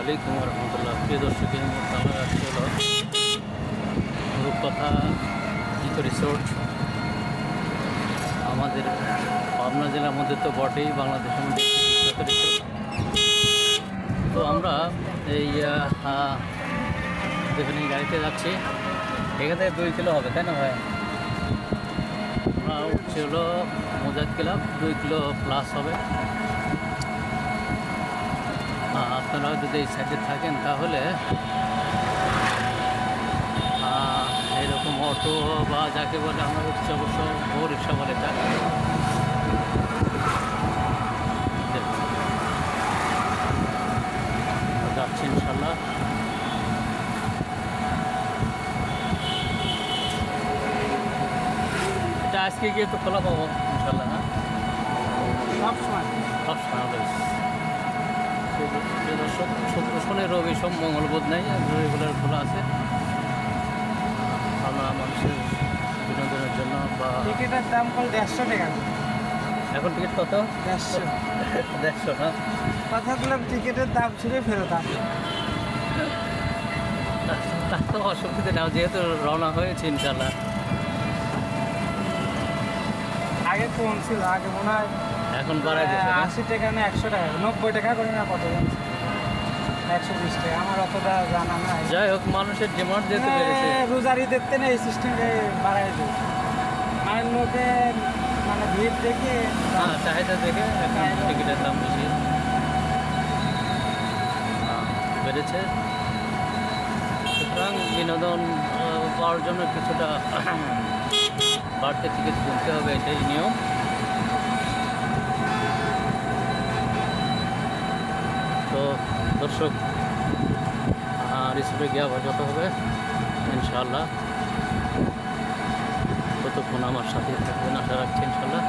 আলাইকুম রহমতুল্লাহ। প্রিয় দর্শক, এই মুহূর্তে আমরা আছি হলো রূপকথা ইকো রিসোর্ট। আমাদের পাবনা জেলার মধ্যে তো বটেই, বাংলাদেশের মধ্যে বিখ্যাত রিসোর্ট। তো আমরা এই যেখানে গাড়িতে যাচ্ছি এখান থেকে 2 কিলো হবে, তাই না ভাই? আমরা উঠছি হলো মোজাদ ক্লাব, 2 কিলো প্লাস হবে। আপনারা যদি এই সাইডে থাকেন তাহলে এরকম অটো বা যাকে বলে আমরা হচ্ছে অবশ্য ভোর রিক্সা বলে এটা, যাচ্ছি ইনশাল্লাহ। এটা আজকে গিয়ে তো খোলা পাবো ইনশাল্লাহ। হ্যাঁ, সবসময় দর্শক, শুক্র শনি রবি সব মঙ্গলবোধ নেই, রেগুলার খোলা আছে। আমরা মানুষের বিনোদনের জন্য বা টিকিটের দাম কল 150 টাকা। এখন টিকিট কত? 150 না? কথাগুলো টিকিটের দাম ছুড়ে ফেরত আসে। তা তো অসুবিধা নেই, যেহেতু রওনা হয়েছে ইনশাল্লাহ। আগে কম ছিল, আগে মনে হয় এখন বাড়াই দিয়েছে 80 টাকা না 100 টাকা, 90 টাকা করে না কত, 120 টাকা। আমার অতটা জানা নাই। যাই হোক, মানুষের ডিমান্ড যেহেতু বেড়েছে, রোজারি দেখতে না এই সিস্টেমটা বাড়াই দিই। মানে লোকে মানে ভিড় দেখে চাহিদা দেখে এখন টিকিটের দাম বেশি বেড়েছে। সুতরাং বিনোদন পাওয়ার জন্য কিছুটা বাড়তে টিকিট কিনতে হবে, এটাই নিয়ম। তো দর্শক, রিসোর্টে গিয়ে আবার যত হবে ইনশাআল্লাহ। ততক্ষণ আমার সাথে থাকবেন আশা রাখছি ইনশাআল্লাহ।